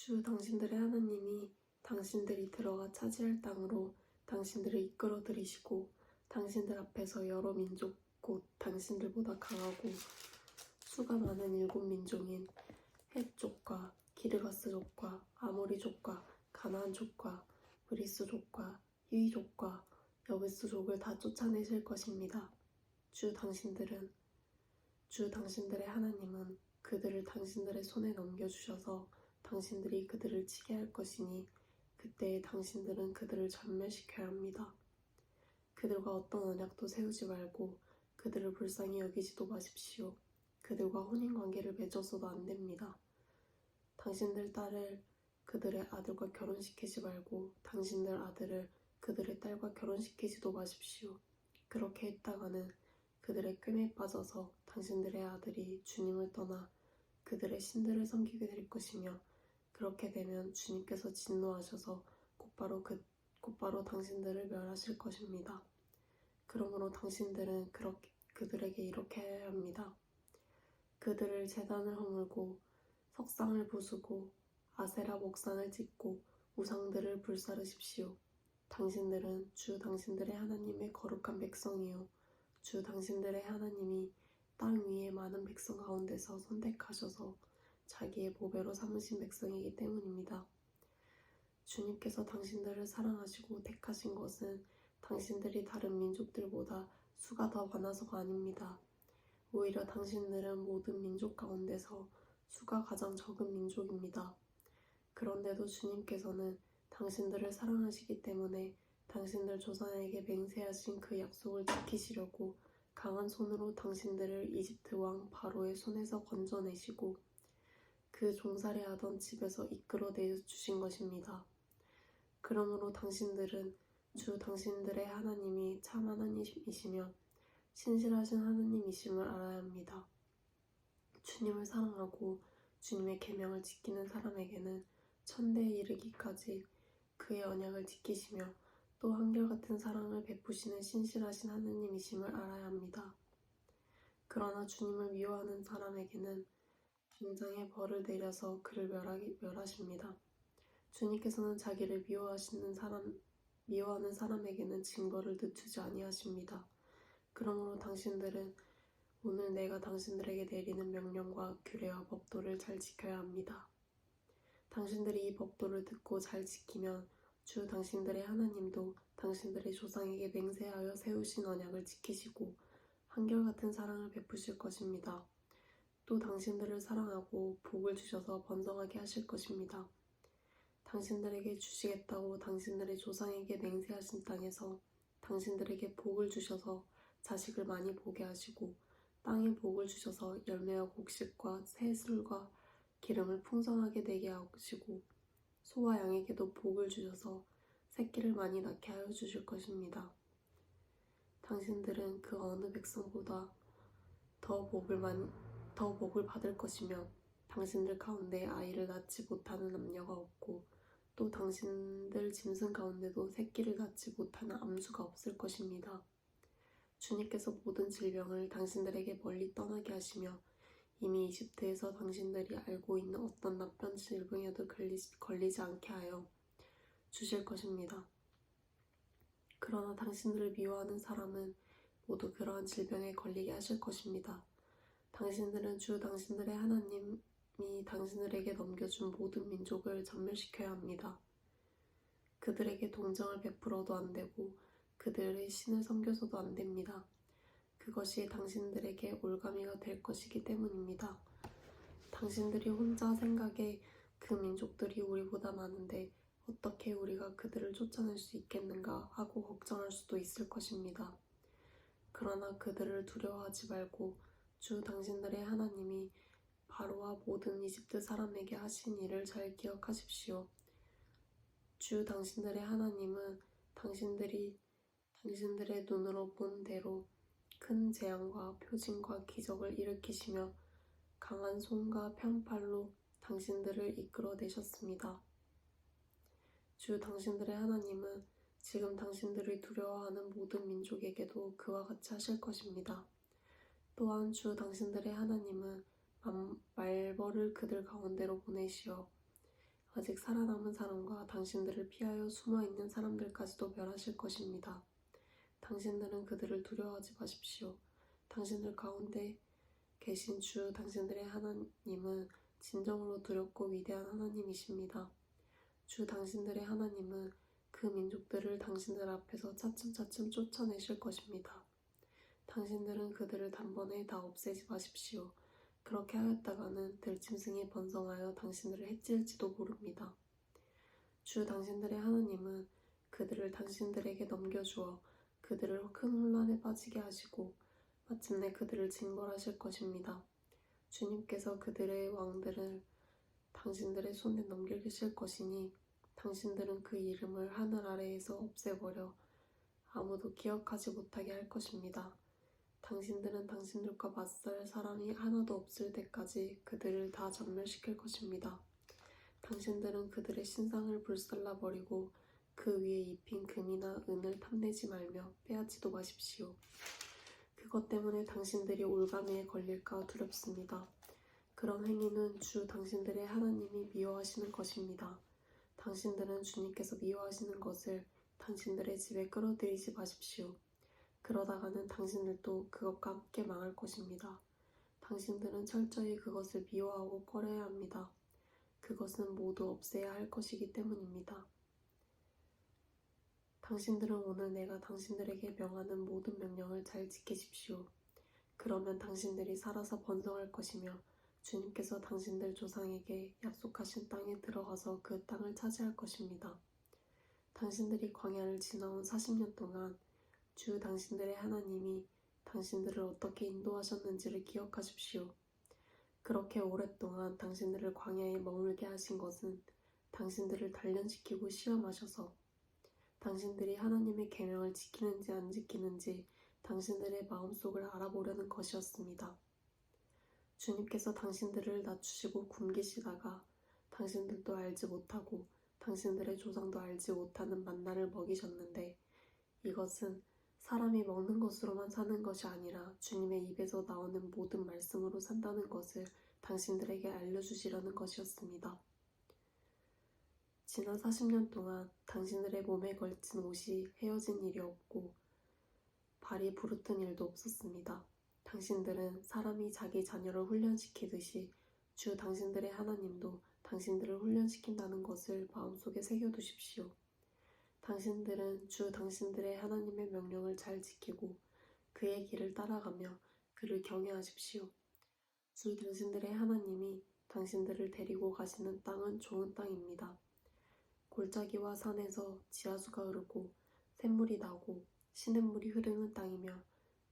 주 당신들의 하나님이 당신들이 들어가 차지할 땅으로 당신들을 이끌어 들이시고 당신들 앞에서 여러 민족 곧 당신들보다 강하고 수가 많은 일곱 민족인 헷족과 기르가스족과 아모리족과 가나안족과 브리스족과 히위족과 여부스족을 다 쫓아내실 것입니다. 주 당신들의 하나님은 그들을 당신들의 손에 넘겨주셔서 당신들이 그들을 치게 할 것이니 그때에 당신들은 그들을 전멸시켜야 합니다. 그들과 어떤 언약도 세우지 말고 그들을 불쌍히 여기지도 마십시오. 그들과 혼인관계를 맺어서도 안 됩니다. 당신들 딸을 그들의 아들과 결혼시키지 말고 당신들 아들을 그들의 딸과 결혼시키지도 마십시오. 그렇게 했다가는 그들의 꾀에 빠져서 당신들의 아들이 주님을 떠나 그들의 신들을 섬기게 될 것이며 그렇게 되면 주님께서 진노하셔서 곧바로 당신들을 멸하실 것입니다. 그러므로 당신들은 그들에게 이렇게 해야 합니다. 그들을 제단을 허물고 석상을 부수고 아세라 목상을 짓고 우상들을 불사르십시오. 당신들은 주 당신들의 하나님의 거룩한 백성이요 주 당신들의 하나님이 땅 위의 많은 백성 가운데서 선택하셔서 자기의 보배로 삼으신 백성이기 때문입니다. 주님께서 당신들을 사랑하시고 택하신 것은 당신들이 다른 민족들보다 수가 더 많아서가 아닙니다. 오히려 당신들은 모든 민족 가운데서 수가 가장 적은 민족입니다. 그런데도 주님께서는 당신들을 사랑하시기 때문에 당신들 조상에게 맹세하신 그 약속을 지키시려고 강한 손으로 당신들을 이집트 왕 바로의 손에서 건져내시고 그 종살이하던 집에서 이끌어내 주신 것입니다. 그러므로 당신들은 주 당신들의 하나님이 참 하나님이시며 신실하신 하나님이심을 알아야 합니다. 주님을 사랑하고 주님의 계명을 지키는 사람에게는 천대에 이르기까지 그의 언약을 지키시며 또 한결같은 사랑을 베푸시는 신실하신 하나님이심을 알아야 합니다. 그러나 주님을 미워하는 사람에게는 당장의 벌을 내려서 그를 멸하십니다. 주님께서는 자기를 미워하는 사람에게는 징벌을 늦추지 아니하십니다. 그러므로 당신들은 오늘 내가 당신들에게 내리는 명령과 규례와 법도를 잘 지켜야 합니다. 당신들이 이 법도를 듣고 잘 지키면 주 당신들의 하나님도 당신들의 조상에게 맹세하여 세우신 언약을 지키시고 한결같은 사랑을 베푸실 것입니다. 또 당신들을 사랑하고 복을 주셔서 번성하게 하실 것입니다. 당신들에게 주시겠다고 당신들의 조상에게 맹세하신 땅에서 당신들에게 복을 주셔서 자식을 많이 보게 하시고 땅에 복을 주셔서 열매와 곡식과 새술과 기름을 풍성하게 내게 하시고 소와 양에게도 복을 주셔서 새끼를 많이 낳게 하여 주실 것입니다. 당신들은 그 어느 백성보다 더 복을 받을 것이며 당신들 가운데 아이를 낳지 못하는 남녀가 없고 또 당신들 짐승 가운데도 새끼를 낳지 못하는 암수가 없을 것입니다. 주님께서 모든 질병을 당신들에게 멀리 떠나게 하시며 이미 이집트에서 당신들이 알고 있는 어떤 나쁜 질병에도 걸리지 않게 하여 주실 것입니다. 그러나 당신들을 미워하는 사람은 모두 그러한 질병에 걸리게 하실 것입니다. 당신들은 주 당신들의 하나님이 당신들에게 넘겨준 모든 민족을 전멸시켜야 합니다. 그들에게 동정을 베풀어도 안 되고 그들의 신을 섬겨서도 안 됩니다. 그것이 당신들에게 올가미가 될 것이기 때문입니다. 당신들이 혼자 생각에 그 민족들이 우리보다 많은데 어떻게 우리가 그들을 쫓아낼 수 있겠는가 하고 걱정할 수도 있을 것입니다. 그러나 그들을 두려워하지 말고 주 당신들의 하나님이 바로와 모든 이집트 사람에게 하신 일을 잘 기억하십시오. 주 당신들의 하나님은 당신들의 눈으로 본 대로 큰 재앙과 표징과 기적을 일으키시며 강한 손과 편팔로 당신들을 이끌어내셨습니다. 주 당신들의 하나님은 지금 당신들을 두려워하는 모든 민족에게도 그와 같이 하실 것입니다. 또한 주 당신들의 하나님은 말벌을 그들 가운데로 보내시어 아직 살아남은 사람과 당신들을 피하여 숨어있는 사람들까지도 멸하실 것입니다. 당신들은 그들을 두려워하지 마십시오. 당신들 가운데 계신 주 당신들의 하나님은 진정으로 두렵고 위대한 하나님이십니다. 주 당신들의 하나님은 그 민족들을 당신들 앞에서 차츰차츰 쫓아내실 것입니다. 당신들은 그들을 단번에 다 없애지 마십시오. 그렇게 하였다가는 들짐승이 번성하여 당신들을 해칠지도 모릅니다. 주 당신들의 하나님은 그들을 당신들에게 넘겨주어 그들을 큰 혼란에 빠지게 하시고 마침내 그들을 징벌하실 것입니다. 주님께서 그들의 왕들을 당신들의 손에 넘기실 것이니 당신들은 그 이름을 하늘 아래에서 없애버려 아무도 기억하지 못하게 할 것입니다. 당신들은 당신들과 맞설 사람이 하나도 없을 때까지 그들을 다 전멸시킬 것입니다. 당신들은 그들의 신상을 불살라버리고 그 위에 입힌 금이나 은을 탐내지 말며 빼앗지도 마십시오. 그것 때문에 당신들이 올가미에 걸릴까 두렵습니다. 그런 행위는 주 당신들의 하나님이 미워하시는 것입니다. 당신들은 주님께서 미워하시는 것을 당신들의 집에 끌어들이지 마십시오. 그러다가는 당신들도 그것과 함께 망할 것입니다. 당신들은 철저히 그것을 미워하고 꺼려야 합니다. 그것은 모두 없애야 할 것이기 때문입니다. 당신들은 오늘 내가 당신들에게 명하는 모든 명령을 잘 지키십시오. 그러면 당신들이 살아서 번성할 것이며 주님께서 당신들 조상에게 약속하신 땅에 들어가서 그 땅을 차지할 것입니다. 당신들이 광야를 지나온 40년 동안 주 당신들의 하나님이 당신들을 어떻게 인도하셨는지를 기억하십시오. 그렇게 오랫동안 당신들을 광야에 머물게 하신 것은 당신들을 단련시키고 시험하셔서 당신들이 하나님의 계명을 지키는지 안 지키는지 당신들의 마음속을 알아보려는 것이었습니다. 주님께서 당신들을 낮추시고 굶기시다가 당신들도 알지 못하고 당신들의 조상도 알지 못하는 만나를 먹이셨는데 이것은 사람이 먹는 것으로만 사는 것이 아니라 주님의 입에서 나오는 모든 말씀으로 산다는 것을 당신들에게 알려주시려는 것이었습니다. 지난 40년 동안 당신들의 몸에 걸친 옷이 헤어진 일이 없고 발이 부르튼 일도 없었습니다. 당신들은 사람이 자기 자녀를 훈련시키듯이 주 당신들의 하나님도 당신들을 훈련시킨다는 것을 마음속에 새겨두십시오. 당신들은 주 당신들의 하나님의 명령을 잘 지키고 그의 길을 따라가며 그를 경외하십시오. 주 당신들의 하나님이 당신들을 데리고 가시는 땅은 좋은 땅입니다. 골짜기와 산에서 지하수가 흐르고 샘물이 나고 시냇물이 흐르는 땅이며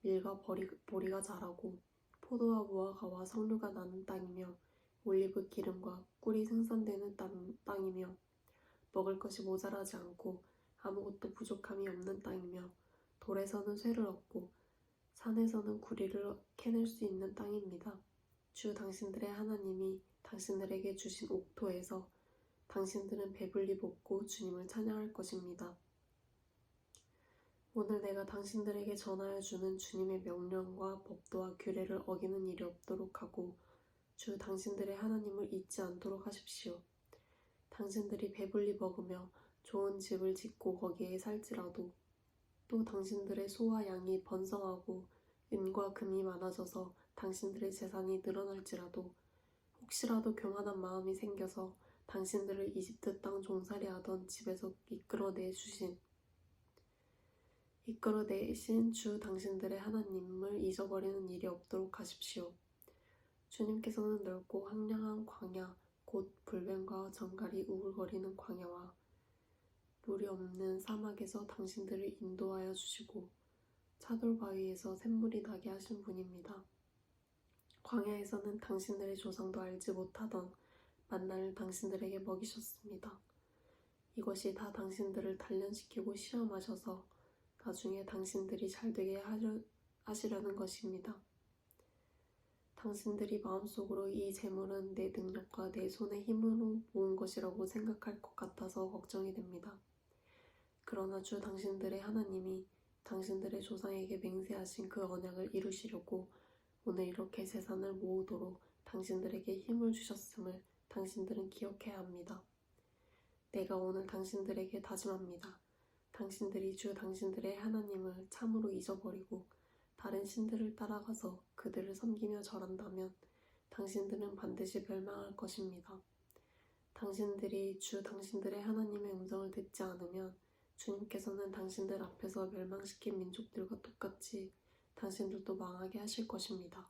밀과 보리가 자라고 포도와 무화과와 석류가 나는 땅이며 올리브 기름과 꿀이 생산되는 땅이며 먹을 것이 모자라지 않고 아무것도 부족함이 없는 땅이며 돌에서는 쇠를 얻고 산에서는 구리를 캐낼 수 있는 땅입니다. 주 당신들의 하나님이 당신들에게 주신 옥토에서 당신들은 배불리 먹고 주님을 찬양할 것입니다. 오늘 내가 당신들에게 전하여 주는 주님의 명령과 법도와 규례를 어기는 일이 없도록 하고 주 당신들의 하나님을 잊지 않도록 하십시오. 당신들이 배불리 먹으며 좋은 집을 짓고 거기에 살지라도 또 당신들의 소와 양이 번성하고 은과 금이 많아져서 당신들의 재산이 늘어날지라도 혹시라도 교만한 마음이 생겨서 당신들을 이집트 땅 종살이 하던 집에서 이끌어내신 주 당신들의 하나님을 잊어버리는 일이 없도록 하십시오. 주님께서는 넓고 황량한 광야, 곧 불뱀과 정갈이 우글거리는 광야와 물이 없는 사막에서 당신들을 인도하여 주시고 차돌바위에서 샘물이 나게 하신 분입니다. 광야에서는 당신들의 조상도 알지 못하던 만나를 당신들에게 먹이셨습니다. 이것이 다 당신들을 단련시키고 시험하셔서 나중에 당신들이 잘되게 하시려는 것입니다. 당신들이 마음속으로 이 재물은 내 능력과 내 손의 힘으로 모은 것이라고 생각할 것 같아서 걱정이 됩니다. 그러나 주 당신들의 하나님이 당신들의 조상에게 맹세하신 그 언약을 이루시려고 오늘 이렇게 재산을 모으도록 당신들에게 힘을 주셨음을 당신들은 기억해야 합니다. 내가 오늘 당신들에게 다짐합니다. 당신들이 주 당신들의 하나님을 참으로 잊어버리고 다른 신들을 따라가서 그들을 섬기며 절한다면 당신들은 반드시 멸망할 것입니다. 당신들이 주 당신들의 하나님의 음성을 듣지 않으면 주님께서는 당신들 앞에서 멸망시킨 민족들과 똑같이 당신들도 망하게 하실 것입니다.